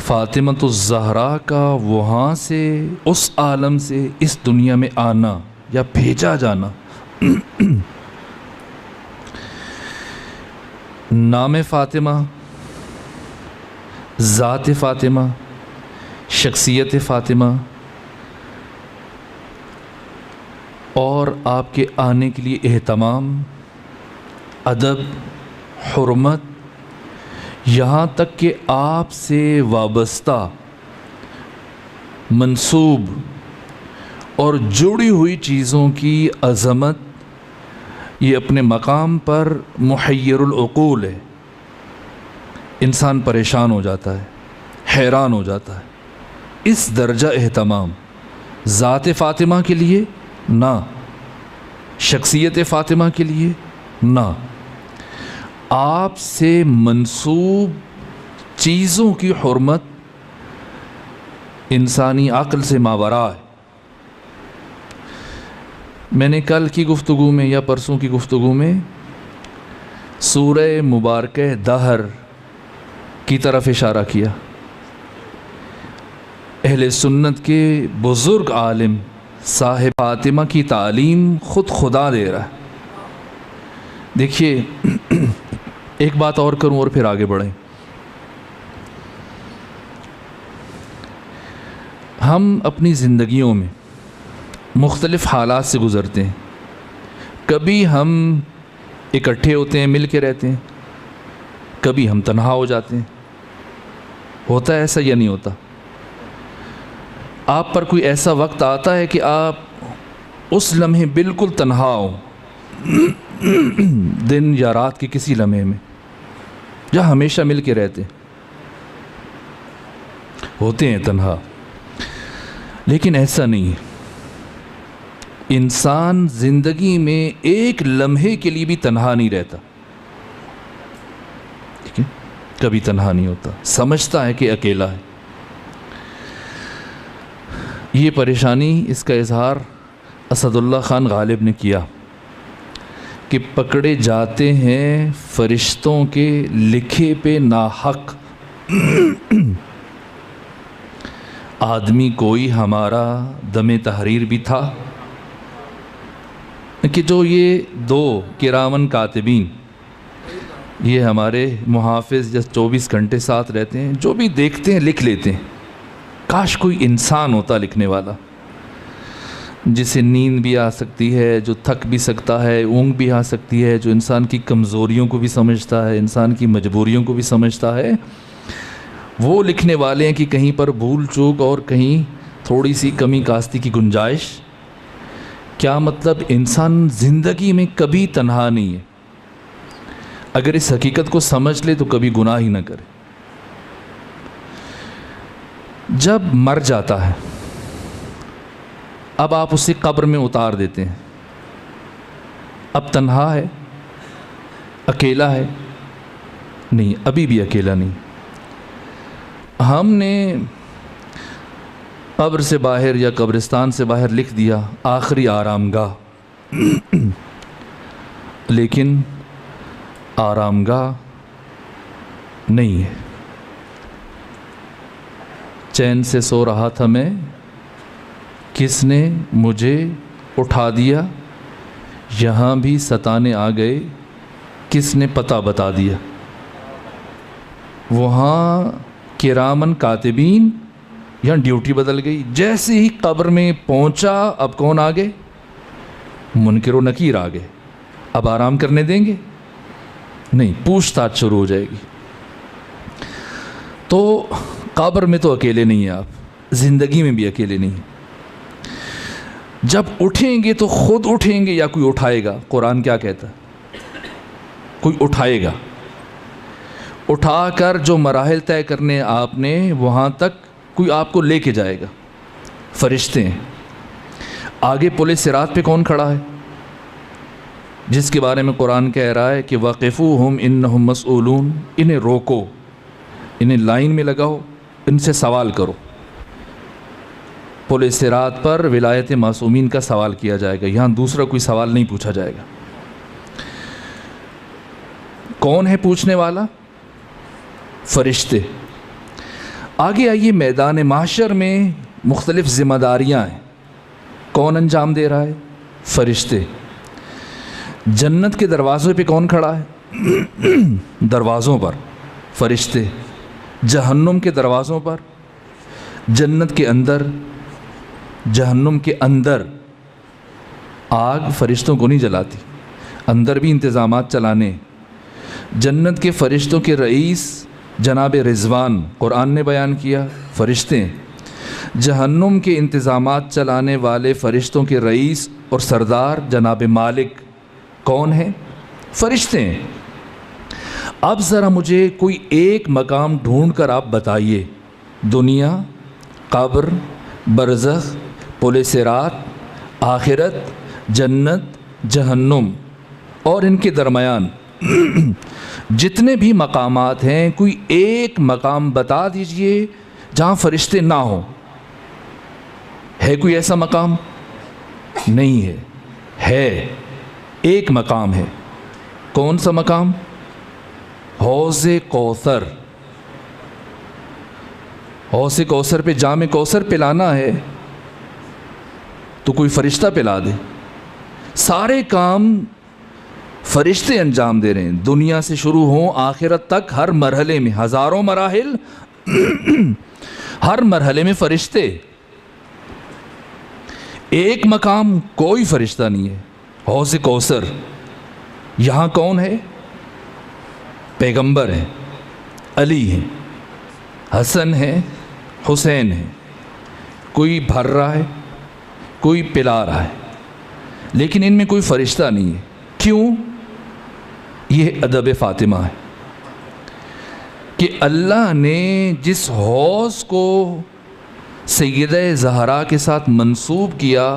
فاطمۃ الزہرا کا وہاں سے اس عالم سے اس دنیا میں آنا یا بھیجا جانا، نام فاطمہ، ذات فاطمہ، شخصیت فاطمہ اور آپ کے آنے کے لیے اہتمام، ادب، حرمت، یہاں تک کہ آپ سے وابستہ منسوب اور جڑی ہوئی چیزوں کی عظمت، یہ اپنے مقام پر محیر العقول ہے۔ انسان پریشان ہو جاتا ہے، حیران ہو جاتا ہے۔ اس درجہ اہتمام ذات فاطمہ کے لیے نہ، شخصیت فاطمہ کے لیے نہ، آپ سے منسوب چیزوں کی حرمت انسانی عقل سے ماوراء ہے۔ میں نے کل کی گفتگو میں یا پرسوں کی گفتگو میں سورہ مبارکہ دہر کی طرف اشارہ کیا۔ اہل سنت کے بزرگ عالم صاحب فاطمہ کی تعلیم خود خدا دے رہا ہے۔ دیکھیے، ایک بات اور کروں اور پھر آگے بڑھیں۔ ہم اپنی زندگیوں میں مختلف حالات سے گزرتے ہیں۔ کبھی ہم اکٹھے ہوتے ہیں، مل کے رہتے ہیں، کبھی ہم تنہا ہو جاتے ہیں۔ ہوتا ہے ایسا یا نہیں ہوتا؟ آپ پر کوئی ایسا وقت آتا ہے کہ آپ اس لمحے بالکل تنہا ہو، دن یا رات کے کسی لمحے میں، یا ہمیشہ مل کے رہتے ہیں، ہوتے ہیں تنہا۔ لیکن ایسا نہیں ہے۔ انسان زندگی میں ایک لمحے کے لیے بھی تنہا نہیں رہتا، ٹھیک ہے؟ کبھی تنہا نہیں ہوتا، سمجھتا ہے کہ اکیلا ہے۔ یہ پریشانی، اس کا اظہار اسد اللہ خان غالب نے کیا کہ پکڑے جاتے ہیں فرشتوں کے لکھے پہ ناحق۔ آدمی کوئی ہمارا دم تحریر بھی تھا کہ جو یہ دو کرامن کاتبین، یہ ہمارے محافظ جس 24 گھنٹے ساتھ رہتے ہیں، جو بھی دیکھتے ہیں لکھ لیتے ہیں۔ کاش کوئی انسان ہوتا لکھنے والا، جسے نیند بھی آ سکتی ہے، جو تھک بھی سکتا ہے، اونگ بھی آ سکتی ہے، جو انسان کی کمزوریوں کو بھی سمجھتا ہے، انسان کی مجبوریوں کو بھی سمجھتا ہے۔ وہ لکھنے والے ہیں کہ کہیں پر بھول چوک اور کہیں تھوڑی سی کمی کاستی کی گنجائش۔ کیا مطلب؟ انسان زندگی میں کبھی تنہا نہیں ہے۔ اگر اس حقیقت کو سمجھ لے تو کبھی گناہ ہی نہ کرے۔ جب مر جاتا ہے، اب آپ اسے قبر میں اتار دیتے ہیں، اب تنہا ہے، اکیلا ہے؟ نہیں، ابھی بھی اکیلا نہیں۔ ہم نے قبر سے باہر یا قبرستان سے باہر لکھ دیا آخری آرام گاہ، لیکن آرام گاہ نہیں ہے۔ چین سے سو رہا تھا میں، کس نے مجھے اٹھا دیا، یہاں بھی ستانے آ گئے، کس نے پتہ بتا دیا۔ وہاں کرامن کاتبین، یہاں ڈیوٹی بدل گئی۔ جیسے ہی قبر میں پہنچا، اب کون آ گئے؟ منکر و نکیر آ گئے۔ اب آرام کرنے دیں گے؟ نہیں، پوچھ تاچھ شروع ہو جائے گی۔ تو قبر میں تو اکیلے نہیں ہیں آپ، زندگی میں بھی اکیلے نہیں ہیں۔ جب اٹھیں گے تو خود اٹھیں گے یا کوئی اٹھائے گا؟ قرآن کیا کہتا ہے؟ کوئی اٹھائے گا۔ اٹھا کر جو مراحل طے کرنے آپ نے، وہاں تک کوئی آپ کو لے کے جائے گا، فرشتے ہیں۔ آگے پل صراط پہ کون کھڑا ہے؟ جس کے بارے میں قرآن کہہ رہا ہے کہ وَقِفُوهُمْ إِنَّهُمْ مَسْئُولُونَ، انہیں روکو، انہیں لائن میں لگاؤ، ان سے سوال کرو۔ پل صراط پر ولایت معصومین کا سوال کیا جائے گا، یہاں دوسرا کوئی سوال نہیں پوچھا جائے گا۔ کون ہے پوچھنے والا؟ فرشتے۔ آگے آئیے، میدان محشر میں مختلف ذمہ داریاں ہیں. کون انجام دے رہا ہے؟ فرشتے. جنت کے دروازوں پہ کون کھڑا ہے؟ دروازوں پر فرشتے. جہنم کے دروازوں پر، جنت کے اندر، جہنم کے اندر آگ فرشتوں کو نہیں جلاتی، اندر بھی انتظامات چلانے. جنت کے فرشتوں کے رئیس جناب رضوان، قرآن نے بیان کیا، فرشتے ہیں. جہنم کے انتظامات چلانے والے فرشتوں کے رئیس اور سردار جناب مالک کون ہیں؟ فرشتے ہیں. اب ذرا مجھے کوئی ایک مقام ڈھونڈ کر آپ بتائیے، دنیا، قبر، برزخ، پل صراط، آخرت، جنت، جہنم اور ان کے درمیان جتنے بھی مقامات ہیں، کوئی ایک مقام بتا دیجئے جہاں فرشتے نہ ہوں. ہے کوئی ایسا مقام؟ نہیں ہے. ہے ایک مقام ہے. کون سا مقام؟ حوض کوثر. حوض کوثر پہ جام کوثر پلانا ہے تو کوئی فرشتہ پلا دے. سارے کام فرشتے انجام دے رہے ہیں، دنیا سے شروع ہوں آخرت تک، ہر مرحلے میں، ہزاروں مراحل ہر مرحلے میں فرشتے. ایک مقام کوئی فرشتہ نہیں ہے، حوض کوثر. یہاں کون ہے؟ پیغمبر ہیں، علی ہیں، حسن ہے، حسین ہے. کوئی بھر رہا ہے، کوئی پلا رہا ہے، لیکن ان میں کوئی فرشتہ نہیں ہے. کیوں؟ یہ ادب فاطمہ ہے کہ اللہ نے جس حوض کو سیدہ زہرا کے ساتھ منسوب کیا،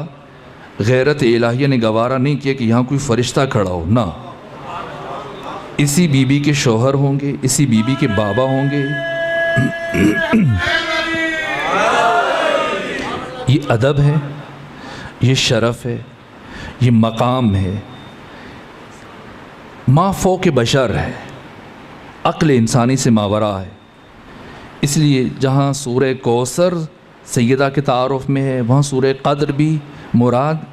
غیرت الہیہ نے گوارا نہیں کیا کہ یہاں کوئی فرشتہ کھڑا ہو. نہ، اسی بی بی کے شوہر ہوں گے، اسی بی بی کے بابا ہوں گے. یہ ادب ہے، یہ شرف ہے، یہ مقام ہے، ما فوق بشر ہے، عقل انسانی سے ماورا ہے. اس لیے جہاں سورہ کوثر سیدہ کے تعارف میں ہے، وہاں سورہ قدر بھی مراد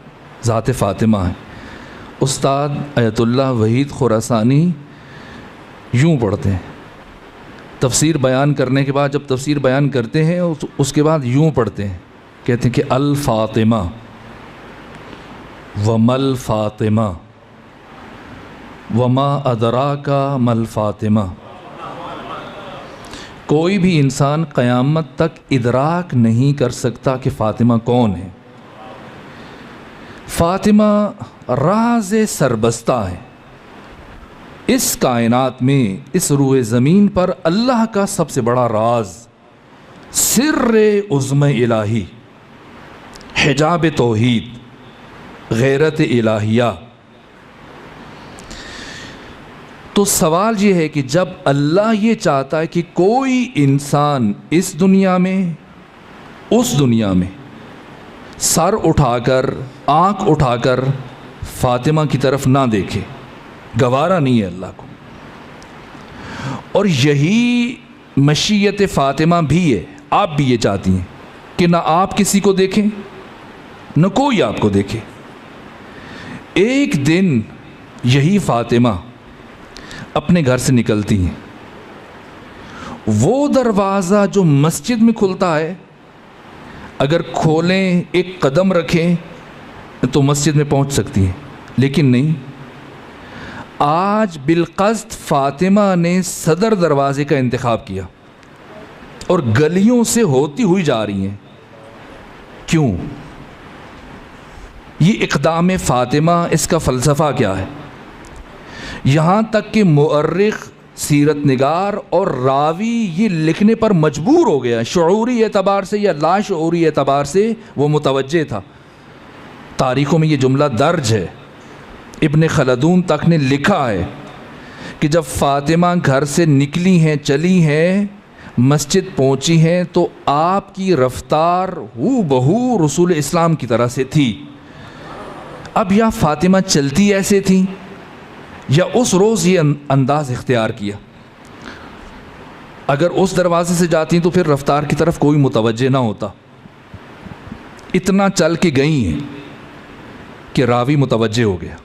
ذات فاطمہ ہے. استاد آیت اللہ وحید خراسانی یوں پڑھتے ہیں تفسیر بیان کرنے کے بعد. جب تفسیر بیان کرتے ہیں اس کے بعد یوں پڑھتے ہیں، کہتے ہیں کہ الفاطمہ ومل فاطمہ وما ادراک مل فاطمہ. کوئی بھی انسان قیامت تک ادراک نہیں کر سکتا کہ فاطمہ کون ہے. فاطمہ راز سربستہ ہے. اس کائنات میں، اس روئے زمین پر اللہ کا سب سے بڑا راز، سر عظم الہی، حجاب توحید، غیرت الہیہ. تو سوال یہ ہے کہ جب اللہ یہ چاہتا ہے کہ کوئی انسان اس دنیا میں، اس دنیا میں سر اٹھا کر، آنکھ اٹھا کر فاطمہ کی طرف نہ دیکھے، گوارا نہیں ہے اللہ کو. اور یہی مشیت فاطمہ بھی ہے. آپ بھی یہ چاہتی ہیں کہ نہ آپ کسی کو دیکھیں، نہ کوئی آپ کو دیکھے. ایک دن یہی فاطمہ اپنے گھر سے نکلتی ہیں. وہ دروازہ جو مسجد میں کھلتا ہے، اگر کھولیں، ایک قدم رکھیں تو مسجد میں پہنچ سکتی ہیں، لیکن نہیں. آج بالقصد فاطمہ نے صدر دروازے کا انتخاب کیا اور گلیوں سے ہوتی ہوئی جا رہی ہیں. کیوں؟ یہ اقدام فاطمہ، اس کا فلسفہ کیا ہے؟ یہاں تک کہ مؤرخ، سیرت نگار اور راوی یہ لکھنے پر مجبور ہو گیا، شعوری اعتبار سے یا لا شعوری اعتبار سے وہ متوجہ تھا. تاریخوں میں یہ جملہ درج ہے. ابن خلدون تک نے لکھا ہے کہ جب فاطمہ گھر سے نکلی ہیں، چلی ہیں، مسجد پہنچی ہیں، تو آپ کی رفتار ہو بہو رسول اسلام کی طرح سے تھی. اب یا فاطمہ چلتی ایسے تھیں یا اس روز یہ انداز اختیار کیا. اگر اس دروازے سے جاتی تو پھر رفتار کی طرف کوئی متوجہ نہ ہوتا. اتنا چل کے گئی ہیں کہ راوی متوجہ ہو گیا.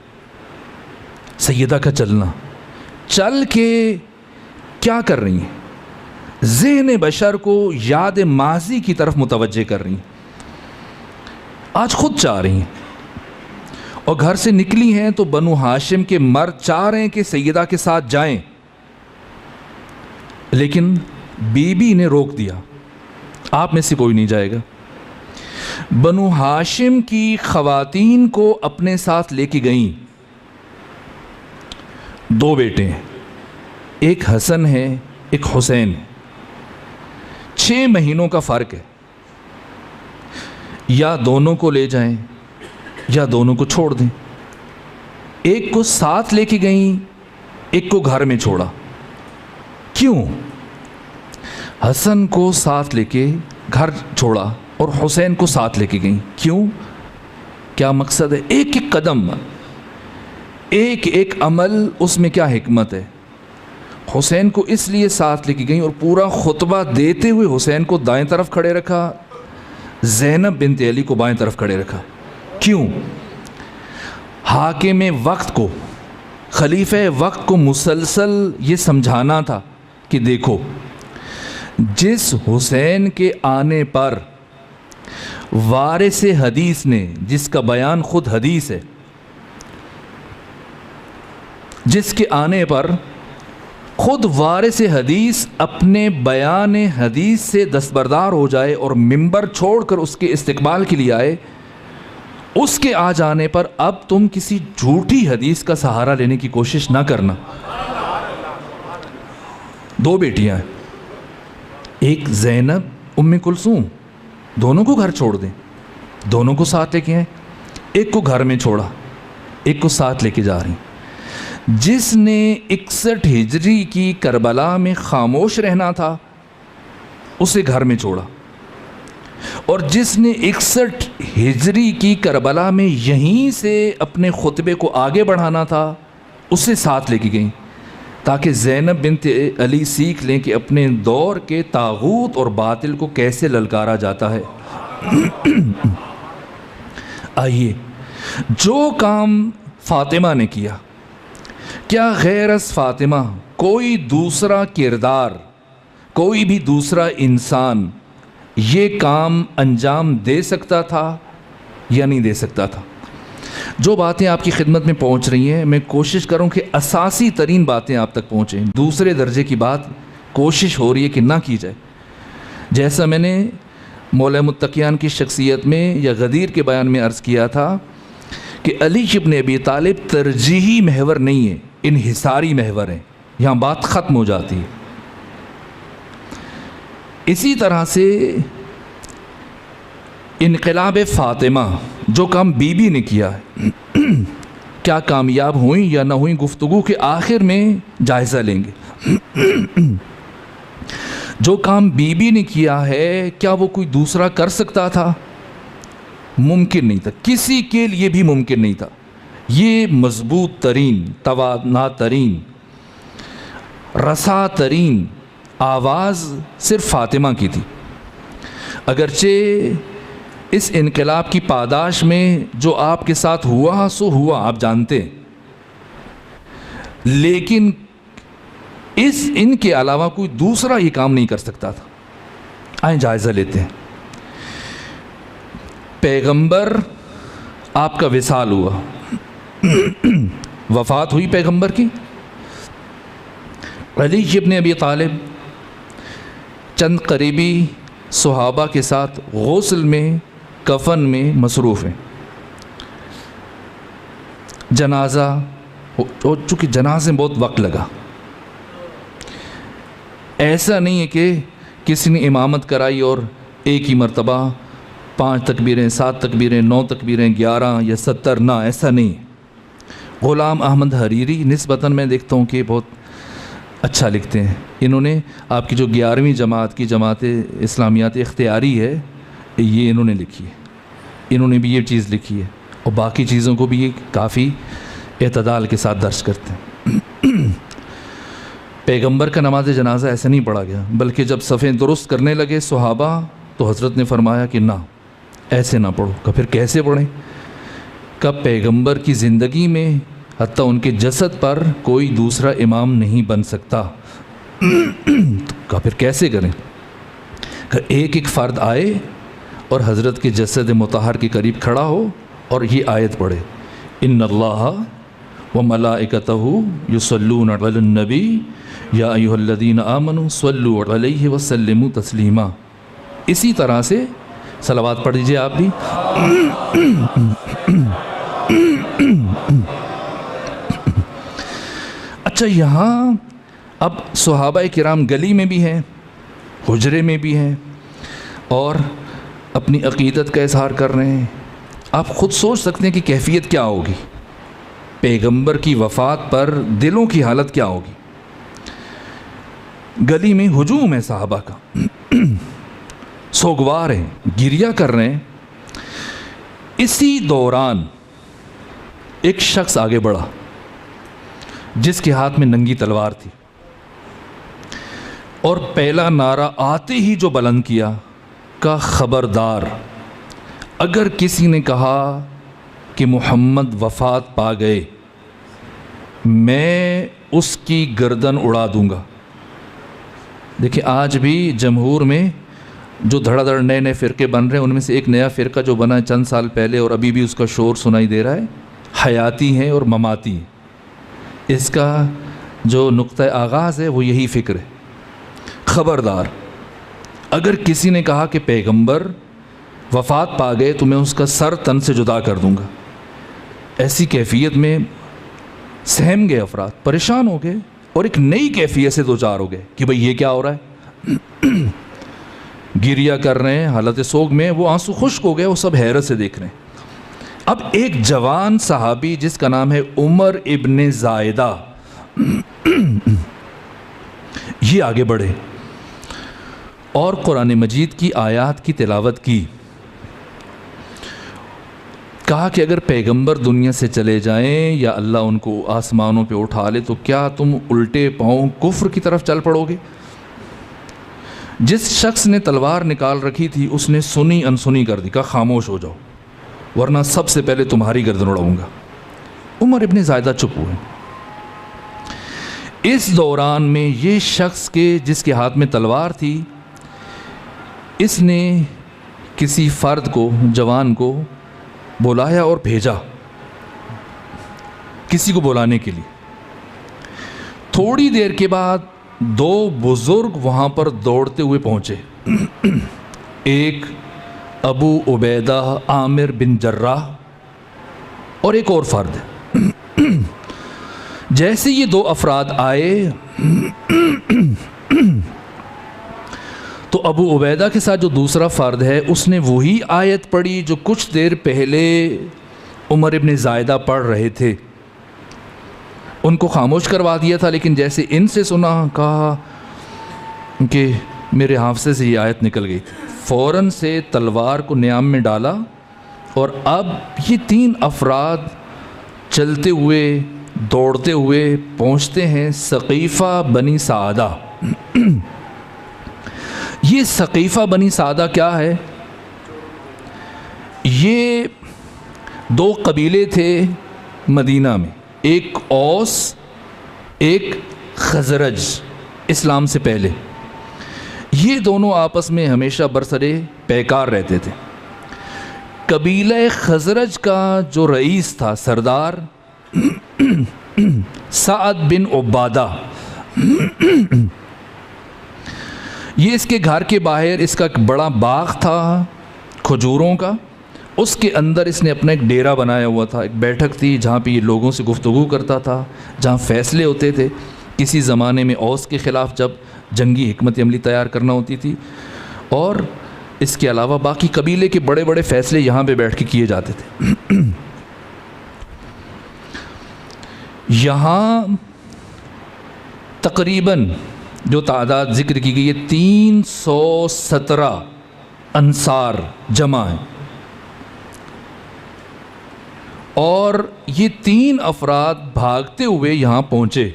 سیدہ کا چلنا، چل کے کیا کر رہی ہیں؟ ذہن بشر کو یاد ماضی کی طرف متوجہ کر رہی ہیں. آج خود چاہ رہی ہیں اور گھر سے نکلی ہیں تو بنو ہاشم کے مرد چاہ رہے ہیں کہ سیدہ کے ساتھ جائیں، لیکن بی بی نے روک دیا، آپ میں سے کوئی نہیں جائے گا. بنو ہاشم کی خواتین کو اپنے ساتھ لے کے گئیں. 2 بیٹے ہیں، ایک حسن ہے ایک حسین ہے. 6 مہینوں کا فرق ہے. یا دونوں کو لے جائیں یا دونوں کو چھوڑ دیں. ایک کو ساتھ لے کے گئیں، ایک کو گھر میں چھوڑا. کیوں؟ حسن کو ساتھ لے کے گھر چھوڑا اور حسین کو ساتھ لے کے گئیں. کیوں؟ کیا مقصد ہے؟ ایک ایک قدم، ایک ایک عمل، اس میں کیا حکمت ہے؟ حسین کو اس لیے ساتھ لے کے گئیں اور پورا خطبہ دیتے ہوئے حسین کو دائیں طرف کھڑے رکھا، زینب بنت علی کو بائیں طرف کھڑے رکھا. کیوں؟ حاکم وقت کو، خلیفہ وقت کو مسلسل یہ سمجھانا تھا کہ دیکھو، جس حسین کے آنے پر وارث حدیث نے، جس کا بیان خود حدیث ہے، جس کے آنے پر خود وارث حدیث اپنے بیان حدیث سے دستبردار ہو جائے اور منبر چھوڑ کر اس کے استقبال کے لیے آئے، اس کے آ جانے پر اب تم کسی جھوٹی حدیث کا سہارا لینے کی کوشش نہ کرنا. 2 بیٹیاں ہیں، ایک زینب ام کلثوم، دونوں کو گھر چھوڑ دیں، دونوں کو ساتھ لے کے آئیں. ایک کو گھر میں چھوڑا، ایک کو ساتھ لے کے جا رہی. جس نے 61 ہجری کی کربلا میں خاموش رہنا تھا اسے گھر میں چھوڑا، اور جس نے 61 ہجری کی کربلا میں یہیں سے اپنے خطبے کو آگے بڑھانا تھا اسے ساتھ لے کے گئیں، تاکہ زینب بنت علی سیکھ لیں کہ اپنے دور کے طاغوت اور باطل کو کیسے للکارا جاتا ہے. آئیے، جو کام فاطمہ نے کیا، کیا غیر از فاطمہ کوئی دوسرا کردار، کوئی بھی دوسرا انسان یہ کام انجام دے سکتا تھا یا نہیں دے سکتا تھا؟ جو باتیں آپ کی خدمت میں پہنچ رہی ہیں، میں کوشش کروں کہ اساسی ترین باتیں آپ تک پہنچیں. دوسرے درجے کی بات کوشش ہو رہی ہے کہ نہ کی جائے. جیسا میں نے مولا متقیان کی شخصیت میں یا غدیر کے بیان میں عرض کیا تھا کہ علی ابن ابی طالب ترجیحی محور نہیں ہے، انحصاری محور ہے، یہاں بات ختم ہو جاتی ہے. اسی طرح سے انقلاب فاطمہ، جو کام بی بی نے کیا ہے، کیا کامیاب ہوئیں یا نہ ہوئیں، گفتگو کے آخر میں جائزہ لیں گے. جو کام بی بی نے کیا ہے کیا وہ کوئی دوسرا کر سکتا تھا؟ ممکن نہیں تھا، کسی کے لیے بھی ممکن نہیں تھا. یہ مضبوط ترین، توانا ترین، رسا ترین آواز صرف فاطمہ کی تھی. اگرچہ اس انقلاب کی پاداش میں جو آپ کے ساتھ ہوا سو ہوا، آپ جانتے ہیں، لیکن ان کے علاوہ کوئی دوسرا یہ کام نہیں کر سکتا تھا. آئیں جائزہ لیتے ہیں. پیغمبر آپ کا وصال ہوا، وفات ہوئی پیغمبر کی. علی ابن ابی طالب چند قریبی صحابہ کے ساتھ غسل میں، کفن میں مصروف ہیں. جنازہ، چونکہ جنازے میں بہت وقت لگا، ایسا نہیں ہے کہ کسی نے امامت کرائی اور ایک ہی مرتبہ 5 تکبیریں، 7 تکبیریں، 9 تکبیریں، 11 یا 70، نہ، ایسا نہیں. غلام احمد حریری نسبتاً میں دیکھتا ہوں کہ بہت اچھا لکھتے ہیں. انہوں نے آپ کی جو 11ویں جماعت کی جماعت اسلامیات اختیاری ہے، یہ انہوں نے لکھی ہے. انہوں نے بھی یہ چیز لکھی ہے، اور باقی چیزوں کو بھی یہ کافی اعتدال کے ساتھ درج کرتے ہیں. پیغمبر کا نماز جنازہ ایسے نہیں پڑھا گیا، بلکہ جب صفیں درست کرنے لگے صحابہ تو حضرت نے فرمایا کہ نہ، ایسے نہ پڑھو۔ کہ پھر کیسے پڑھیں؟ کہ پیغمبر کی زندگی میں حتیٰ ان کے جسد پر کوئی دوسرا امام نہیں بن سکتا، کہ پھر کیسے کریں؟ کہ ایک ایک فرد آئے اور حضرت کے جسد مطہر کے قریب کھڑا ہو اور یہ آیت پڑھے، ان اللہ وملائکتہ یصلون علی النبی یا ایھا الذین آمنوا صلوا علیہ وسلموا تسلیما۔ اسی طرح سے صلوات پڑھ دیجئے آپ بھی۔ اچھا، یہاں اب صحابہ کرام گلی میں بھی ہیں، حجرے میں بھی ہیں، اور اپنی عقیدت کا اظہار کر رہے ہیں۔ آپ خود سوچ سکتے ہیں کہ کیفیت کیا ہوگی، پیغمبر کی وفات پر دلوں کی حالت کیا ہوگی۔ گلی میں ہجوم ہے صحابہ کا، سوگوار ہیں، گریہ کر رہے ہیں۔ اسی دوران ایک شخص آگے بڑھا جس کے ہاتھ میں ننگی تلوار تھی، اور پہلا نعرہ آتے ہی جو بلند کیا کہ خبردار، اگر کسی نے کہا کہ محمد وفات پا گئے میں اس کی گردن اڑا دوں گا۔ دیکھیں آج بھی جمہور میں جو دھڑا دھڑ نئے نئے فرقے بن رہے ہیں، ان میں سے ایک نیا فرقہ جو بنا چند سال پہلے اور ابھی بھی اس کا شور سنائی دے رہا ہے، حیاتی ہیں اور مماتی ہیں۔ اس کا جو نقطہ آغاز ہے وہ یہی فکر ہے، خبردار اگر کسی نے کہا کہ پیغمبر وفات پا گئے تو میں اس کا سر تن سے جدا کر دوں گا۔ ایسی کیفیت میں سہم گئے افراد، پریشان ہو گئے اور ایک نئی کیفیت سے دوچار ہو گئے کہ بھئی یہ کیا ہو رہا ہے۔ گریہ کر رہے ہیں، حالت سوگ میں، وہ آنسو خشک ہو گئے، وہ سب حیرت سے دیکھ رہے ہیں۔ اب ایک جوان صحابی جس کا نام ہے عمر ابن زائدہ، یہ آگے بڑھے اور قرآن مجید کی آیات کی تلاوت کی۔ کہا کہ اگر پیغمبر دنیا سے چلے جائیں یا اللہ ان کو آسمانوں پہ اٹھا لے تو کیا تم الٹے پاؤں کفر کی طرف چل پڑو گے؟ جس شخص نے تلوار نکال رکھی تھی اس نے سنی انسنی کر دی، کہا خاموش ہو جاؤ ورنہ سب سے پہلے تمہاری گردن اڑاؤں گا۔ عمر ابن زائدہ چپ ہوئے۔ اس دوران میں یہ شخص کے جس کے ہاتھ میں تلوار تھی، اس نے کسی فرد کو، جوان کو بلایا اور بھیجا کسی کو بلانے کے لیے۔ تھوڑی دیر کے بعد دو بزرگ وہاں پر دوڑتے ہوئے پہنچے، ایک ابو عبیدہ عامر بن جراح اور ایک اور فرد۔ جیسے یہ دو افراد آئے تو ابو عبیدہ کے ساتھ جو دوسرا فرد ہے اس نے وہی آیت پڑھی جو کچھ دیر پہلے عمر ابن زائدہ پڑھ رہے تھے۔ ان کو خاموش کروا دیا تھا، لیکن جیسے ان سے سنا، کہا کہ میرے حافظے سے یہ آیت نکل گئی تھی، فوراً سے تلوار کو نیام میں ڈالا، اور اب یہ تین افراد چلتے ہوئے دوڑتے ہوئے پہنچتے ہیں ثقیفہ بنی سعدہ۔ یہ ثقیفہ بنی سعدہ کیا ہے؟ یہ دو قبیلے تھے مدینہ میں، ایک اوس ایک خزرج، اسلام سے پہلے۔ یہ دونوں آپس میں ہمیشہ برسرے پیکار رہتے تھے۔ قبیلہ خزرج کا جو رئیس تھا، سردار سعد بن عبادہ، یہ اس کے گھر کے باہر اس کا ایک بڑا باغ تھا کھجوروں کا، اس کے اندر اس نے اپنا ایک ڈیرا بنایا ہوا تھا، ایک بیٹھک تھی جہاں پہ یہ لوگوں سے گفتگو کرتا تھا، جہاں فیصلے ہوتے تھے۔ کسی زمانے میں اوس کے خلاف جب جنگی حکمت عملی تیار کرنا ہوتی تھی، اور اس کے علاوہ باقی قبیلے کے بڑے بڑے فیصلے یہاں پہ بیٹھ کے کیے جاتے تھے۔ یہاں تقریباً جو تعداد ذکر کی گئی ہے 317 انصار جمع ہیں، اور یہ تین افراد بھاگتے ہوئے یہاں پہنچے۔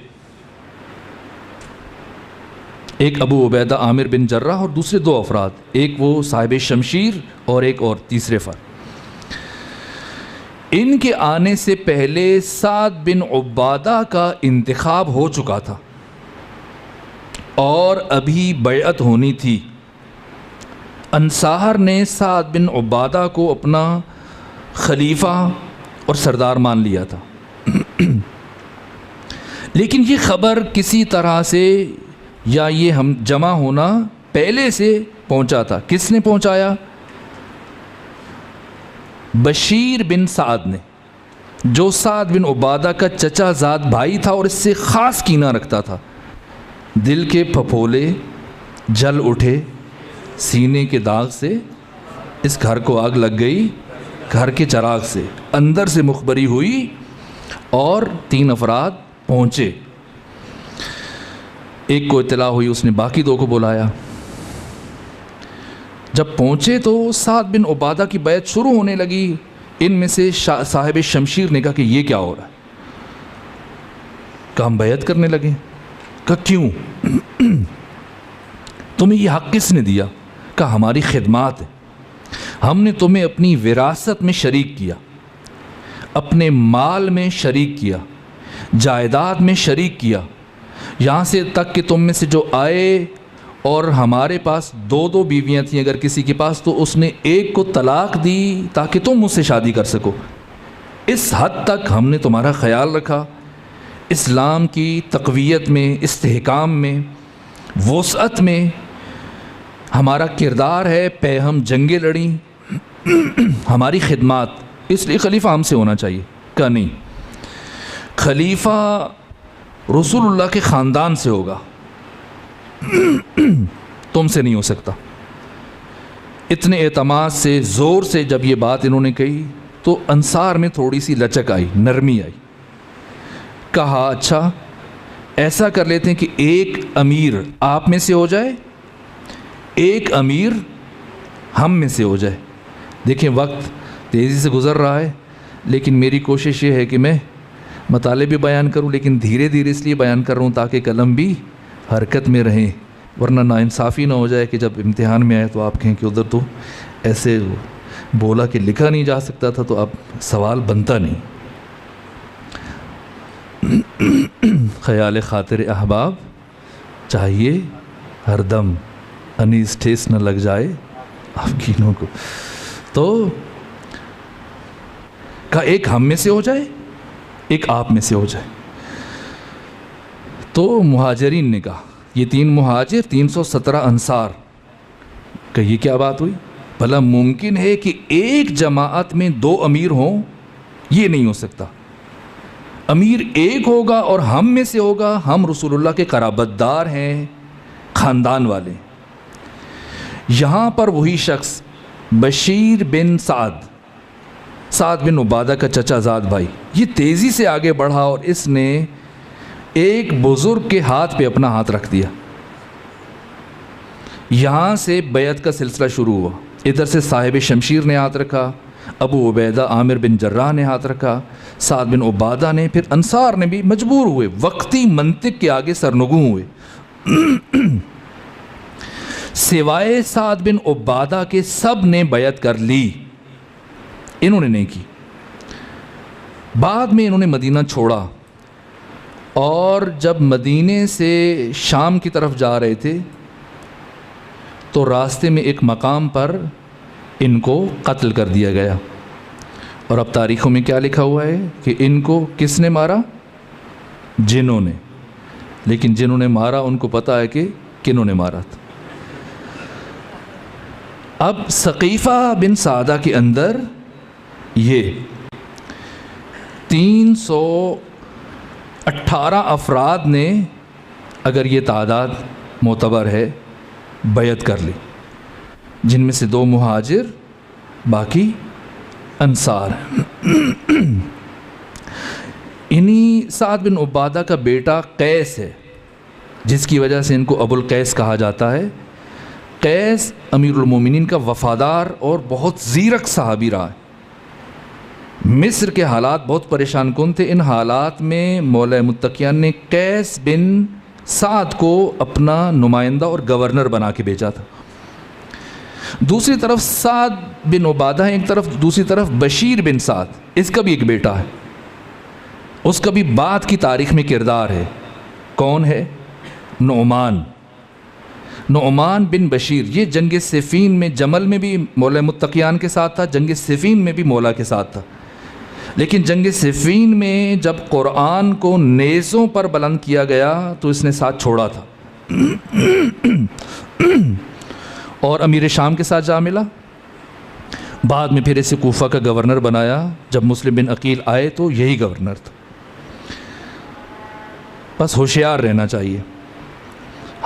ایک ابو عبیدہ عامر بن جراح اور دوسرے 2 افراد، ایک وہ صاحب شمشیر اور ایک اور تیسرے فرد۔ ان کے آنے سے پہلے سعد بن عبادہ کا انتخاب ہو چکا تھا اور ابھی بیعت ہونی تھی۔ انصار نے سعد بن عبادہ کو اپنا خلیفہ اور سردار مان لیا تھا، لیکن یہ خبر کسی طرح سے یا یہ ہم جمع ہونا پہلے سے پہنچا تھا۔ کس نے پہنچایا؟ بشیر بن سعد نے، جو سعد بن عبادہ کا چچا زاد بھائی تھا اور اس سے خاص کینہ رکھتا تھا۔ دل کے پھپھولے جل اٹھے، سینے کے داغ سے اس گھر کو آگ لگ گئی، گھر کے چراغ سے اندر سے مخبری ہوئی اور 3 افراد پہنچے۔ ایک کو اطلاع ہوئی، اس نے باقی 2 کو بلایا۔ جب پہنچے تو سعد بن عبادہ کی بیعت شروع ہونے لگی۔ ان میں سے صاحب شمشیر نے کہا کہ یہ کیا ہو رہا ہے؟ کہ ہم بیعت کرنے لگے۔ کہا کیوں؟ تمہیں یہ حق کس نے دیا؟ کہا ہماری خدمات ہے، ہم نے تمہیں اپنی وراثت میں شریک کیا، اپنے مال میں شریک کیا، جائیداد میں شریک کیا، یہاں سے تک کہ تم میں سے جو آئے اور ہمارے پاس 2 بیویاں تھیں اگر کسی کے پاس، تو اس نے ایک کو طلاق دی تاکہ تم مجھ سے شادی کر سکو۔ اس حد تک ہم نے تمہارا خیال رکھا، اسلام کی تقویت میں، استحکام میں، وسعت میں ہمارا کردار ہے، پہ ہم جنگیں لڑیں، ہماری خدمات، اس لیے خلیفہ ہم سے ہونا چاہیے۔ کہا نہیں، خلیفہ رسول اللہ کے خاندان سے ہوگا، تم سے نہیں ہو سکتا۔ اتنے اعتماد سے، زور سے جب یہ بات انہوں نے کہی تو انصار میں تھوڑی سی لچک آئی، نرمی آئی۔ کہا اچھا ایسا کر لیتے ہیں کہ ایک امیر آپ میں سے ہو جائے، ایک امیر ہم میں سے ہو جائے۔ دیکھیں وقت تیزی سے گزر رہا ہے، لیکن میری کوشش یہ ہے کہ میں مطالب بھی بیان کروں، لیکن دھیرے دھیرے اس لیے بیان کر رہا ہوں تاکہ قلم بھی حرکت میں رہیں، ورنہ ناانصافی نہ ہو جائے کہ جب امتحان میں آئے تو آپ کہیں کہ ادھر تو ایسے بولا کہ لکھا نہیں جا سکتا تھا، تو اب سوال بنتا نہیں۔ خیال خاطر احباب چاہیے ہر دم، انیس ٹھیس نہ لگ جائے آپ کینوں کو۔ تو کہا ایک ہم میں سے ہو جائے، ایک آپ میں سے ہو جائے۔ تو مہاجرین نے کہا، یہ 3 مہاجر 317 انصار، کہ یہ کیا بات ہوئی؟ بھلا ممکن ہے کہ ایک جماعت میں 2 امیر ہوں؟ یہ نہیں ہو سکتا، امیر ایک ہوگا اور ہم میں سے ہوگا، ہم رسول اللہ کے قرابت دار ہیں، خاندان والے۔ یہاں پر وہی شخص بشیر بن سعد بن عبادہ کا چچا زاد بھائی، یہ تیزی سے آگے بڑھا اور اس نے ایک بزرگ کے ہاتھ پہ اپنا ہاتھ رکھ دیا۔ یہاں سے بیعت کا سلسلہ شروع ہوا۔ ادھر سے صاحب شمشیر نے ہاتھ رکھا، ابو عبیدہ عامر بن جراح نے ہاتھ رکھا، سعد بن عبادہ نے، پھر انصار نے بھی مجبور ہوئے، وقتی منطق کے آگے سرنگوں ہوئے۔ سوائے سعد بن عبادہ کے سب نے بیعت کر لی، انہوں نے نہیں کی۔ بعد میں انہوں نے مدینہ چھوڑا، اور جب مدینے سے شام کی طرف جا رہے تھے تو راستے میں ایک مقام پر ان کو قتل کر دیا گیا۔ اور اب تاریخوں میں کیا لکھا ہوا ہے کہ ان کو کس نے مارا؟ جنوں نے، لیکن جنہوں نے مارا ان کو پتہ ہے کہ کنہوں نے مارا تھا۔ اب ثقیفہ بن سعدہ کے اندر یہ 318 افراد نے، اگر یہ تعداد معتبر ہے، بیعت کر لی، جن میں سے 2 مہاجر، باقی انصار۔ انہی سعد بن عبادہ کا بیٹا قیس ہے، جس کی وجہ سے ان کو ابو القیس کہا جاتا ہے۔ قیس امیر المومنین کا وفادار اور بہت زیرک صحابی رہا ہے۔ مصر کے حالات بہت پریشان کن تھے، ان حالات میں مولا متقیان نے قیس بن سعد کو اپنا نمائندہ اور گورنر بنا کے بھیجا تھا. دوسری طرف سعد بن عبادہ ایک طرف، دوسری طرف بشیر بن سعد، اس کا بھی ایک بیٹا ہے، اس کا بھی بعد کی تاریخ میں کردار ہے. کون ہے؟ نعمان بن بشیر. یہ جنگ صفین میں، جمل میں بھی مولا متقیان کے ساتھ تھا، جنگ صفین میں بھی مولا کے ساتھ تھا. لیکن جنگ صفین میں جب قرآن کو نیزوں پر بلند کیا گیا تو اس نے ساتھ چھوڑا تھا اور امیر شام کے ساتھ جا ملا. بعد میں پھر اسے کوفہ کا گورنر بنایا. جب مسلم بن عقیل آئے تو یہی گورنر تھا. بس ہوشیار رہنا چاہیے.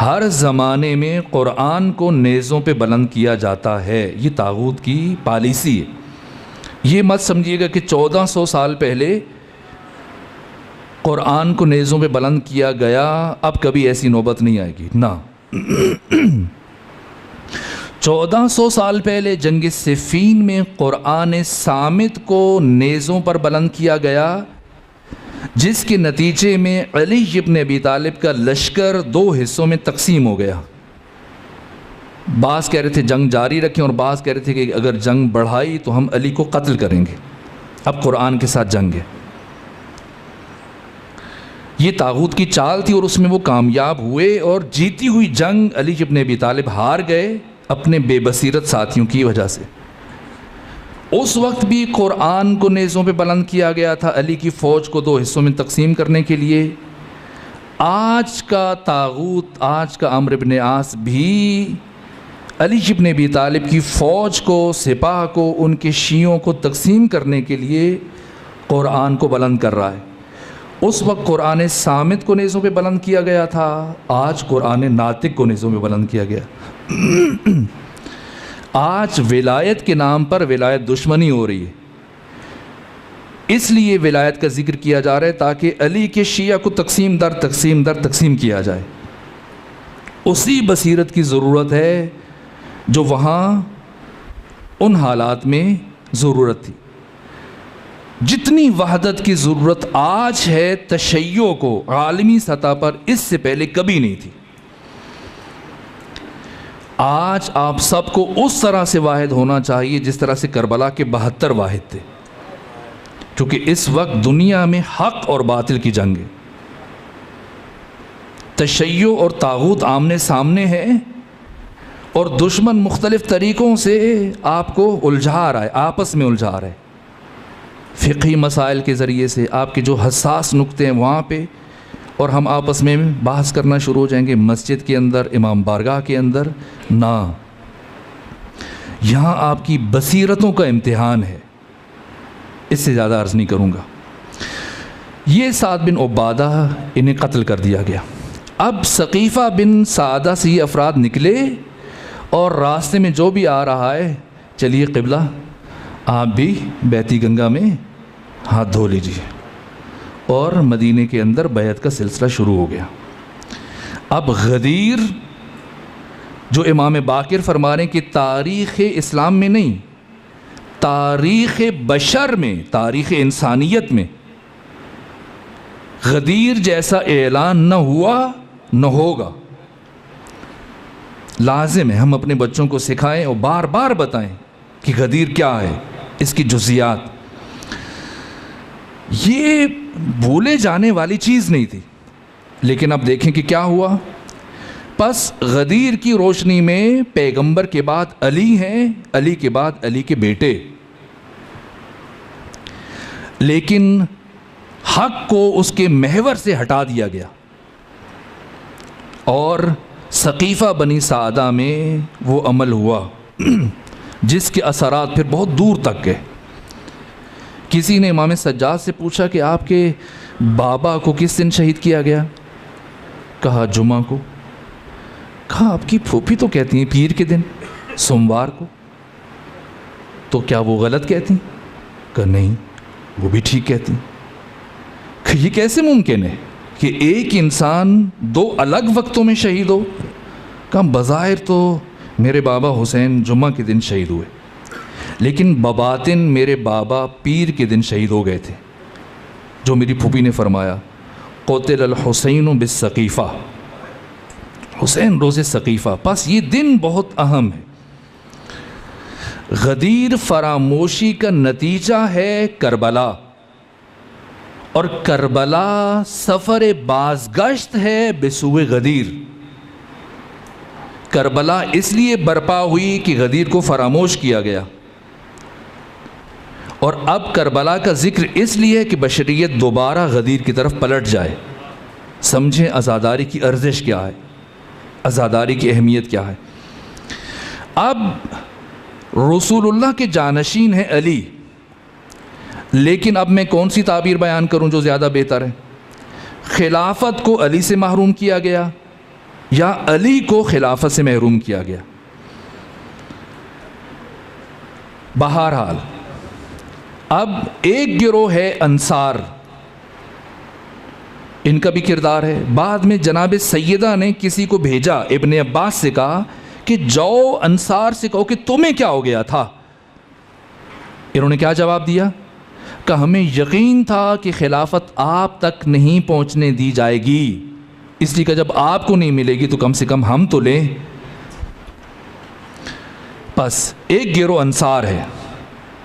ہر زمانے میں قرآن کو نیزوں پہ بلند کیا جاتا ہے، یہ طاغوت کی پالیسی ہے. یہ مت سمجھیے گا کہ 1400 سال پہلے قرآن کو نیزوں پہ بلند کیا گیا، اب کبھی ایسی نوبت نہیں آئے گی. نہ 1400 سال پہلے جنگ صفین میں قرآن صامت کو نیزوں پر بلند کیا گیا، جس کے نتیجے میں علی ابن ابی طالب کا لشکر 2 حصوں میں تقسیم ہو گیا. بعض کہہ رہے تھے جنگ جاری رکھیں اور بعض کہہ رہے تھے کہ اگر جنگ بڑھائی تو ہم علی کو قتل کریں گے. اب قرآن کے ساتھ جنگ ہے. یہ طاغوت کی چال تھی اور اس میں وہ کامیاب ہوئے، اور جیتی ہوئی جنگ علی ابن ابی طالب ہار گئے اپنے بے بصیرت ساتھیوں کی وجہ سے. اس وقت بھی قرآن کو نیزوں پہ بلند کیا گیا تھا علی کی فوج کو 2 حصوں میں تقسیم کرنے کے لیے. آج کا طاغوت، آج کا عمرو بن عاص بھی علی ابن ابی طالب کی فوج کو، سپاہ کو، ان کے شیعوں کو تقسیم کرنے کے لیے قرآن کو بلند کر رہا ہے. اس وقت قرآن صامت کو نیزوں پہ بلند کیا گیا تھا، آج قرآن ناطق کو نیزوں پہ بلند کیا گیا. آج ولایت کے نام پر ولایت دشمنی ہو رہی ہے، اس لیے ولایت کا ذکر کیا جا رہا ہے تاکہ علی کے شیعہ کو تقسیم در تقسیم کیا جائے. اسی بصیرت کی ضرورت ہے جو وہاں ان حالات میں ضرورت تھی. جتنی وحدت کی ضرورت آج ہے تشیع کو عالمی سطح پر، اس سے پہلے کبھی نہیں تھی. آج آپ سب کو اس طرح سے واحد ہونا چاہیے جس طرح سے کربلا کے 72 واحد تھے، کیونکہ اس وقت دنیا میں حق اور باطل کی جنگ ہے. تشیع اور طاغوت آمنے سامنے ہے اور دشمن مختلف طریقوں سے آپ کو الجھا رہا ہے، آپس میں الجھا رہا ہے. فقہی مسائل کے ذریعے سے آپ کے جو حساس نقطے ہیں وہاں پہ، اور ہم آپس میں بحث کرنا شروع ہو جائیں گے مسجد کے اندر، امام بارگاہ کے اندر. نہ، یہاں آپ کی بصیرتوں کا امتحان ہے. اس سے زیادہ عرض نہیں کروں گا. یہ سعد بن عبادہ، انہیں قتل کر دیا گیا. اب ثقیفہ بن سعدہ سے یہ افراد نکلے اور راستے میں جو بھی آ رہا ہے، چلیے قبلہ آپ بھی بیتی گنگا میں ہاتھ دھو لیجیے، اور مدینے کے اندر بیعت کا سلسلہ شروع ہو گیا. اب غدیر جو امام باقر فرما رہے ہیں کہ تاریخ اسلام میں نہیں، تاریخ بشر میں، تاریخ انسانیت میں غدیر جیسا اعلان نہ ہوا نہ ہوگا. لازم ہے ہم اپنے بچوں کو سکھائیں اور بار بار بتائیں کہ غدیر کیا ہے، اس کی جزیات. یہ بھولے جانے والی چیز نہیں تھی. لیکن اب دیکھیں کہ کیا ہوا. پس غدیر کی روشنی میں پیغمبر کے بعد علی ہیں، علی کے بعد علی کے بیٹے، لیکن حق کو اس کے محور سے ہٹا دیا گیا، اور ثقیفہ بنی سعدہ میں وہ عمل ہوا جس کے اثرات پھر بہت دور تک گئے. کسی نے امام سجاد سے پوچھا کہ آپ کے بابا کو کس دن شہید کیا گیا؟ کہا جمعہ کو. کہا آپ کی پھوپھی تو کہتی ہیں پیر کے دن، سوموار کو. تو کیا وہ غلط کہتی؟ کہا نہیں، وہ بھی ٹھیک کہتی. کہ یہ کیسے ممکن ہے کہ ایک انسان 2 الگ وقتوں میں شہید ہو؟ کہا بظاہر تو میرے بابا حسین جمعہ کے دن شہید ہوئے، لیکن بباطن میرے بابا پیر کے دن شہید ہو گئے تھے. جو میری پھوپھی نے فرمایا قتل الحسین بالسقیفہ، حسین روز ثقیفہ. بس یہ دن بہت اہم ہے. غدیر فراموشی کا نتیجہ ہے کربلا، اور کربلا سفر بازگشت ہے بسوئے غدیر. کربلا اس لیے برپا ہوئی کہ غدیر کو فراموش کیا گیا، اور اب کربلا کا ذکر اس لیے کہ بشریت دوبارہ غدیر کی طرف پلٹ جائے. سمجھیں عزاداری کی ارزش کیا ہے، عزاداری کی اہمیت کیا ہے. اب رسول اللہ کے جانشین ہیں علی، لیکن اب میں کون سی تعبیر بیان کروں جو زیادہ بہتر ہے؟ خلافت کو علی سے محروم کیا گیا یا علی کو خلافت سے محروم کیا گیا؟ بہرحال اب ایک گروہ ہے انصار، ان کا بھی کردار ہے. بعد میں جناب سیدہ نے کسی کو بھیجا، ابن عباس سے کہا کہ جاؤ انصار سے کہو کہ تمہیں کیا ہو گیا تھا. انہوں نے کیا جواب دیا؟ کہ ہمیں یقین تھا کہ خلافت آپ تک نہیں پہنچنے دی جائے گی، اس لیے کہ جب آپ کو نہیں ملے گی تو کم سے کم ہم تو لیں. بس ایک گروہ انصار ہے.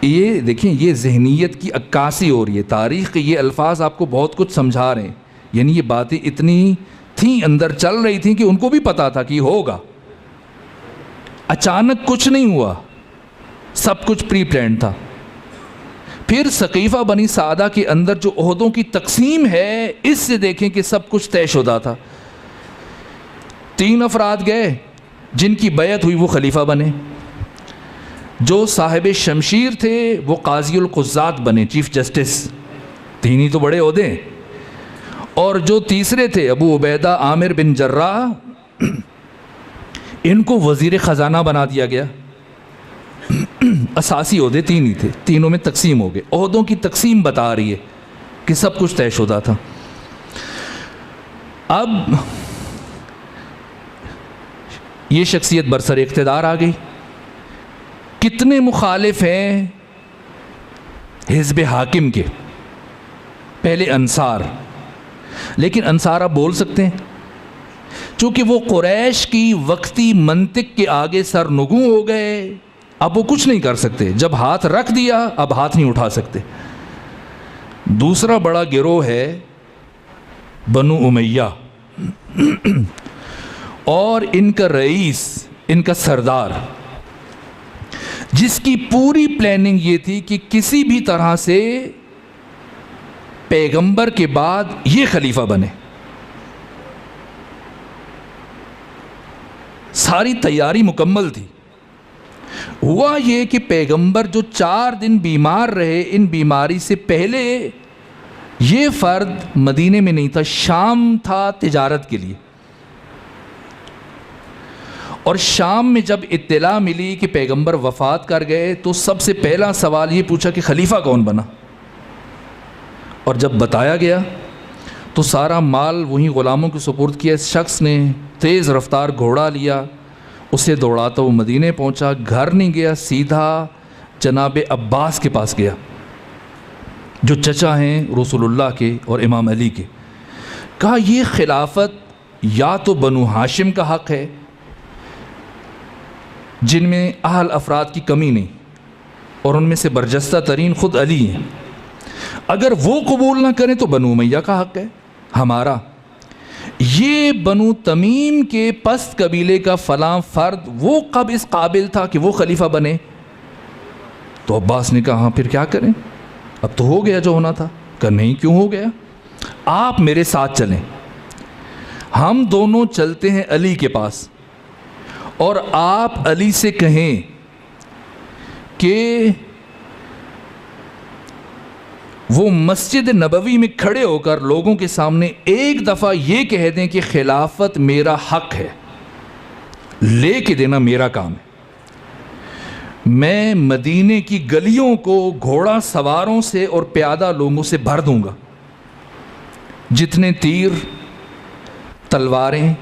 یہ دیکھیں، یہ ذہنیت کی عکاسی ہو رہی ہے. تاریخ کے یہ الفاظ آپ کو بہت کچھ سمجھا رہے ہیں. یعنی یہ باتیں اتنی تھیں، اندر چل رہی تھیں کہ ان کو بھی پتا تھا کہ یہ ہوگا. اچانک کچھ نہیں ہوا، سب کچھ پری پلانڈ تھا. پھر ثقیفہ بنی سعدہ کے اندر جو عہدوں کی تقسیم ہے، اس سے دیکھیں کہ سب کچھ طے شدہ تھا. 3 افراد گئے، جن کی بیعت ہوئی وہ خلیفہ بنے. جو صاحب شمشیر تھے وہ قاضی القضات بنے، چیف جسٹس. 3 ہی تو بڑے عہدے ہیں. اور جو تیسرے تھے ابو عبیدہ عامر بن جراح، ان کو وزیر خزانہ بنا دیا گیا. اساسی عہدے 3 ہی تھے، تینوں میں تقسیم ہو گئے. عہدوں کی تقسیم بتا رہی ہے کہ سب کچھ طے شدہ تھا. اب یہ شخصیت برسر اقتدار آ گئی. کتنے مخالف ہیں حزب حاکم کے؟ پہلے انصار، لیکن انصار اب بول سکتے ہیں چونکہ وہ قریش کی وقتی منطق کے آگے سرنگوں ہو گئے. اب وہ کچھ نہیں کر سکتے. جب ہاتھ رکھ دیا اب ہاتھ نہیں اٹھا سکتے. دوسرا بڑا گروہ ہے بنو امیہ، اور ان کا رئیس، ان کا سردار، جس کی پوری پلاننگ یہ تھی کہ کسی بھی طرح سے پیغمبر کے بعد یہ خلیفہ بنے. ساری تیاری مکمل تھی. ہوا یہ کہ پیغمبر جو 4 دن بیمار رہے، ان بیماری سے پہلے یہ فرد مدینے میں نہیں تھا، شام تھا تجارت کے لیے. اور شام میں جب اطلاع ملی کہ پیغمبر وفات کر گئے تو سب سے پہلا سوال یہ پوچھا کہ خلیفہ کون بنا. اور جب بتایا گیا تو سارا مال وہیں غلاموں کے سپرد کیا. اس شخص نے تیز رفتار گھوڑا لیا، اسے دوڑاتا وہ مدینے پہنچا. گھر نہیں گیا، سیدھا جناب عباس کے پاس گیا جو چچا ہیں رسول اللہ کے اور امام علی کے. کہا یہ خلافت یا تو بنو ہاشم کا حق ہے جن میں اہل افراد کی کمی نہیں، اور ان میں سے برجستہ ترین خود علی ہیں. اگر وہ قبول نہ کریں تو بنو امیہ کا حق ہے ہمارا. یہ بنو تمیم کے پست قبیلے کا فلاں فرد وہ کب اس قابل تھا کہ وہ خلیفہ بنے؟ تو عباس نے کہا ہاں پھر کیا کریں، اب تو ہو گیا جو ہونا تھا. کہا نہیں، کیوں ہو گیا؟ آپ میرے ساتھ چلیں، ہم دونوں چلتے ہیں علی کے پاس، اور آپ علی سے کہیں کہ وہ مسجد نبوی میں کھڑے ہو کر لوگوں کے سامنے ایک دفعہ یہ کہہ دیں کہ خلافت میرا حق ہے، لے کے دینا میرا کام ہے. میں مدینے کی گلیوں کو گھوڑا سواروں سے اور پیادہ لوگوں سے بھر دوں گا. جتنے تیر، تلواریں،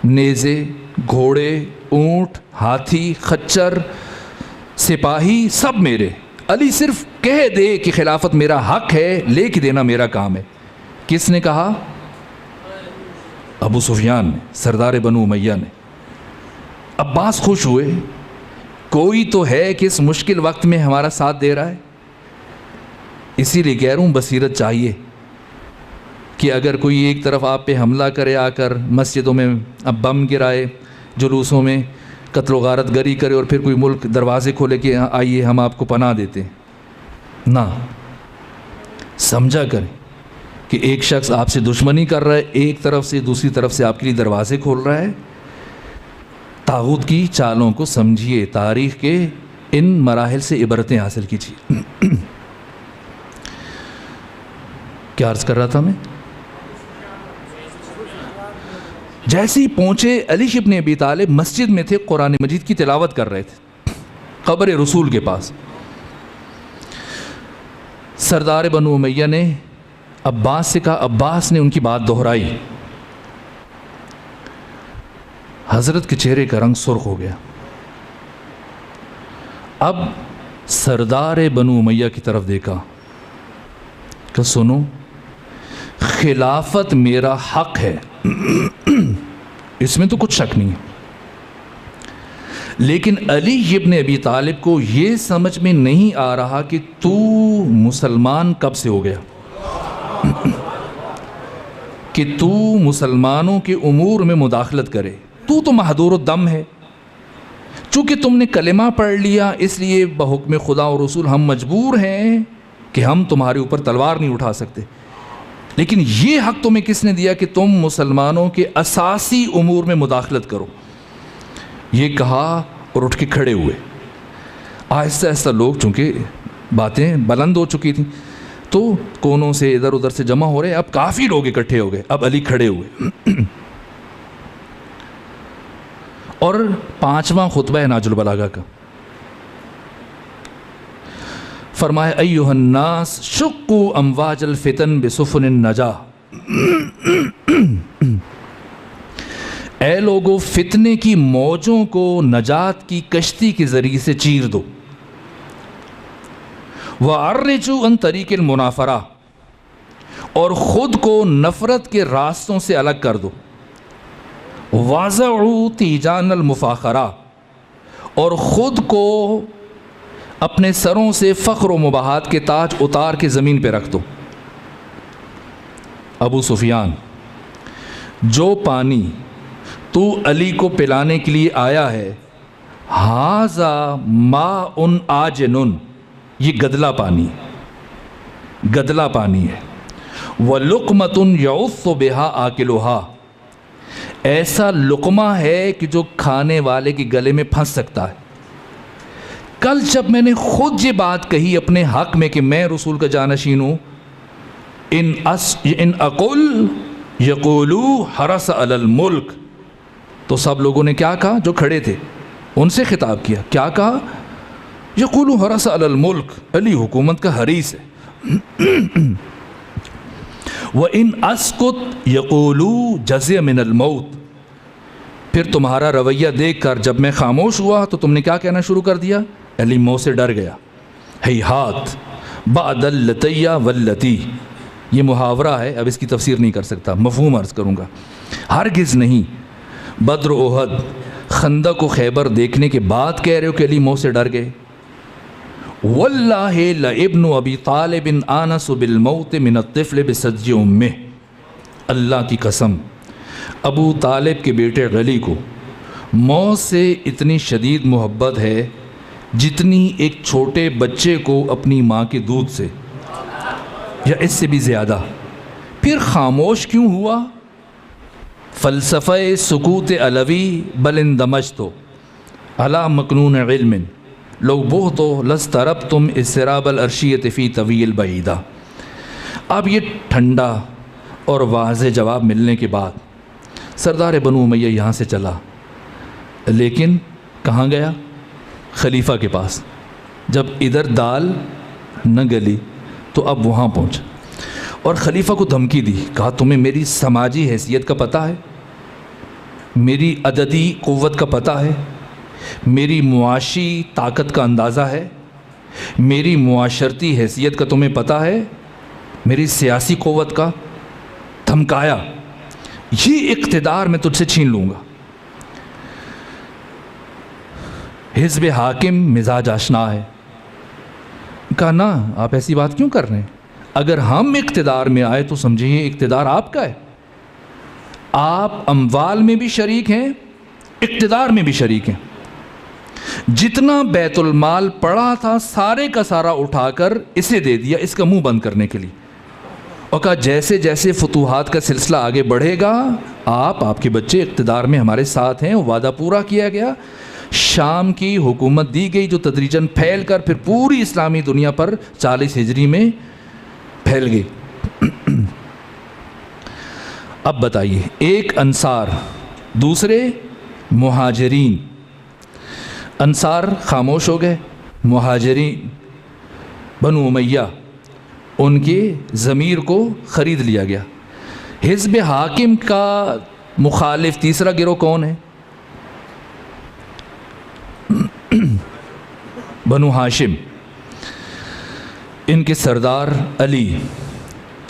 نیزے، گھوڑے، اونٹ، ہاتھی، خچر، سپاہی سب میرے. علی صرف کہہ دے کہ خلافت میرا حق ہے، لے کے دینا میرا کام ہے. کس نے کہا؟ ابو سفیان نے، سردار بنو امیہ نے۔ عباس خوش ہوئے، کوئی تو ہے کہ اس مشکل وقت میں ہمارا ساتھ دے رہا ہے، اسی لیے کہہ رہا ہوں بصیرت چاہیے کہ اگر کوئی ایک طرف آپ پہ حملہ کرے، آ کر مسجدوں میں اب بم گرائے، جلوسوں میں قتل و غارت گری کرے، اور پھر کوئی ملک دروازے کھولے کہ آئیے ہم آپ کو پناہ دیتے ہیں، نہ، سمجھا کریں کہ ایک شخص آپ سے دشمنی کر رہا ہے، ایک طرف سے دوسری طرف سے آپ کے لیے دروازے کھول رہا ہے۔ طاغوت کی چالوں کو سمجھیے، تاریخ کے ان مراحل سے عبرتیں حاصل کیجیے۔ کیا عرض کر رہا تھا میں؟ جیسے ہی پہنچے، علی ابن ابی طالب مسجد میں تھے، قرآن مجید کی تلاوت کر رہے تھے قبر رسول کے پاس۔ سردار بنو امیہ نے عباس سے کہا، عباس نے ان کی بات دہرائی، حضرت کے چہرے کا رنگ سرخ ہو گیا۔ اب سردار بنو امیہ کی طرف دیکھا کہ سنو، خلافت میرا حق ہے، اس میں تو کچھ شک نہیں ہے، لیکن علی ابن ابی طالب کو یہ سمجھ میں نہیں آ رہا کہ تو مسلمان کب سے ہو گیا، کہ تو مسلمانوں کے امور میں مداخلت کرے، تو محدور الدم ہے، چونکہ تم نے کلمہ پڑھ لیا اس لیے بحکم خدا اور رسول ہم مجبور ہیں کہ ہم تمہارے اوپر تلوار نہیں اٹھا سکتے، لیکن یہ حق تمہیں کس نے دیا کہ تم مسلمانوں کے اساسی امور میں مداخلت کرو؟ یہ کہا اور اٹھ کے کھڑے ہوئے۔ آہستہ آہستہ لوگ، چونکہ باتیں بلند ہو چکی تھیں، تو کونوں سے ادھر ادھر سے جمع ہو رہے، اب کافی لوگ اکٹھے ہو گئے، اب علی کھڑے ہوئے اور 5واں خطبہ ہے ناج البلاغہ کا، فرمایا ایھا الناس شقوا امواج الفتن بسفن النجا، اے لوگو فتنے کی موجوں کو نجات کی کشتی کے ذریعے سے چیر دو، وَعَرِّجُوا عَنْ طَرِيقِ الْمُنَافَرَةِ، اور خود کو نفرت کے راستوں سے الگ کر دو، وَازَعُوا تِیجَانَ الْمُفَاخَرَةِ، اور خود کو اپنے سروں سے فخر و مباحات کے تاج اتار کے زمین پہ رکھ دو۔ ابو سفیان، جو پانی تو علی کو پلانے کے لیے آیا ہے، ھذا ماء آجن، یہ گدلا پانی، گدلا پانی ہے، وَلُقْمَةٌ يَعُثُّ بِهَا آكِلُهَا، ایسا لقمہ ہے کہ جو کھانے والے کے گلے میں پھنس سکتا ہے۔ کل جب میں نے خود یہ بات کہی اپنے حق میں کہ میں رسول کا جانشین ہوں، ان اقل یقولو حرس علی الملک، تو سب لوگوں نے کیا کہا؟ جو کھڑے تھے ان سے خطاب کیا، کیا کہا؟ یقولو حرس علی الملک، علی حکومت کا حریص ہے۔ وَإِنْ أَسْكُتْ يَقُولُوا جَزِيَ مِنَ الْمَوْتِ، پھر تمہارا رویہ دیکھ کر جب میں خاموش ہوا تو تم نے کیا کہنا شروع کر دیا؟ علی موت سے ڈر گیا۔ ہیہات بعد اللتی واللتی، یہ محاورہ ہے، اب اس کی تفسیر نہیں کر سکتا، مفہوم عرض کروں گا۔ ہرگز نہیں، بدر و احد، خندق و خیبر دیکھنے کے بعد کہہ رہے ہو کہ علی موت سے ڈر گئے۔ واللہ لابن ابی طالب آنس بالموت من الطفل بسجی امہ، اللہ کی قسم، ابو طالب کے بیٹے علی کو موت سے اتنی شدید محبت ہے جتنی ایک چھوٹے بچے کو اپنی ماں کے دودھ سے، یا اس سے بھی زیادہ۔ پھر خاموش کیوں ہوا؟ فلسفہ سکوت علوی بل اندمجت علی مکنون علم لو بہت لستربتم اضطراب العرشیۃ فی طویل بعیدہ۔ اب یہ ٹھنڈا اور واضح جواب ملنے کے بعد سردار بنو امیہ یہاں سے چلا، لیکن کہاں گیا؟ خلیفہ کے پاس۔ جب ادھر دال نہ گلی تو اب وہاں پہنچا اور خلیفہ کو دھمکی دی، کہا تمہیں میری سماجی حیثیت کا پتہ ہے، میری عددی قوت کا پتہ ہے، میری معاشی طاقت کا اندازہ ہے، میری معاشرتی حیثیت کا تمہیں پتہ ہے، میری سیاسی قوت کا؟ دھمکایا۔ یہ اقتدار میں تجھ سے چھین لوں گا۔ حزب حاکم مزاج آشنا ہے۔ کہا نا، آپ ایسی بات کیوں کر رہے ہیں؟ اگر ہم اقتدار میں آئے تو سمجھیے اقتدار آپ کا ہے، آپ اموال میں بھی شریک ہیں، اقتدار میں بھی شریک ہیں۔ جتنا بیت المال پڑا تھا سارے کا سارا اٹھا کر اسے دے دیا اس کا منہ بند کرنے کے لیے، اور کہا جیسے جیسے فتوحات کا سلسلہ آگے بڑھے گا آپ کے بچے اقتدار میں ہمارے ساتھ ہیں۔ وعدہ پورا کیا گیا، شام کی حکومت دی گئی جو تدریجاً پھیل کر پھر پوری اسلامی دنیا پر 40 ہجری میں پھیل گئی۔ اب بتائیے، ایک انصار، دوسرے مہاجرین۔ انصار خاموش ہو گئے، مہاجرین بنو امیہ ان کے ضمیر کو خرید لیا گیا۔ حزب حاکم کا مخالف تیسرا گروہ کون ہے؟ بنو ہاشم، ان کے سردار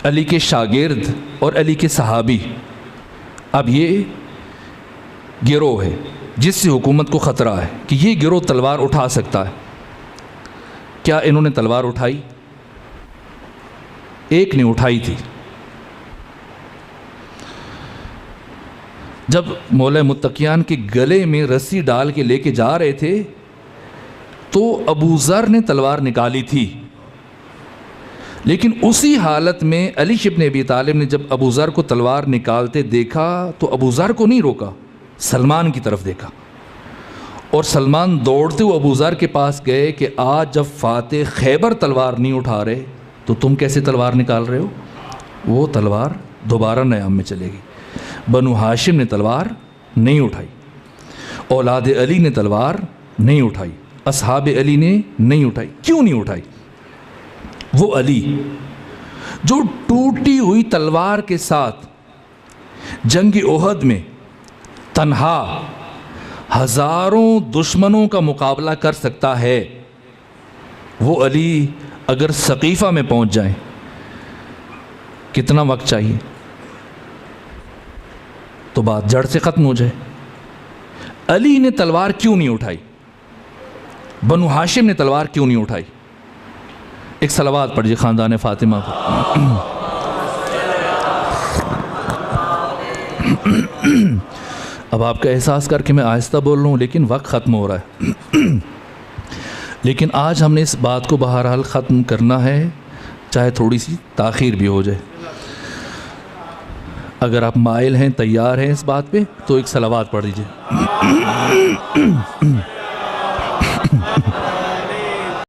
علی کے شاگرد اور علی کے صحابی۔ اب یہ گروہ ہے جس سے حکومت کو خطرہ ہے کہ یہ گروہ تلوار اٹھا سکتا ہے۔ کیا انہوں نے تلوار اٹھائی؟ ایک نے اٹھائی تھی۔ جب مولا متقیان کے گلے میں رسی ڈال کے لے کے جا رہے تھے تو ابو ذر نے تلوار نکالی تھی، لیکن اسی حالت میں علی ابن ابی طالب نے جب ابو ذر کو تلوار نکالتے دیکھا تو ابو ذر کو نہیں روکا، سلمان کی طرف دیکھا، اور سلمان دوڑتے ہوئے ابو ذر کے پاس گئے کہ آج جب فاتح خیبر تلوار نہیں اٹھا رہے تو تم کیسے تلوار نکال رہے ہو؟ وہ تلوار دوبارہ نیام میں چلے گی۔ بنو ہاشم نے تلوار نہیں اٹھائی، اولاد علی نے تلوار نہیں اٹھائی، اصحاب علی نے نہیں اٹھائی۔ کیوں نہیں اٹھائی؟ وہ علی جو ٹوٹی ہوئی تلوار کے ساتھ جنگ احد میں تنہا ہزاروں دشمنوں کا مقابلہ کر سکتا ہے، وہ علی اگر ثقیفہ میں پہنچ جائیں کتنا وقت چاہیے تو بات جڑ سے ختم ہو جائے۔ علی نے تلوار کیوں نہیں اٹھائی؟ بنو ہاشم نے تلوار کیوں نہیں اٹھائی؟ ایک صلوات پڑھیے خاندان فاطمہ کو۔ اب آپ کا احساس کر کے میں آہستہ بول رہا ہوں لیکن وقت ختم ہو رہا ہے، لیکن آج ہم نے اس بات کو بہرحال ختم کرنا ہے، چاہے تھوڑی سی تاخیر بھی ہو جائے۔ اگر آپ مائل ہیں، تیار ہیں اس بات پہ تو ایک صلوات پڑھ دیجئے۔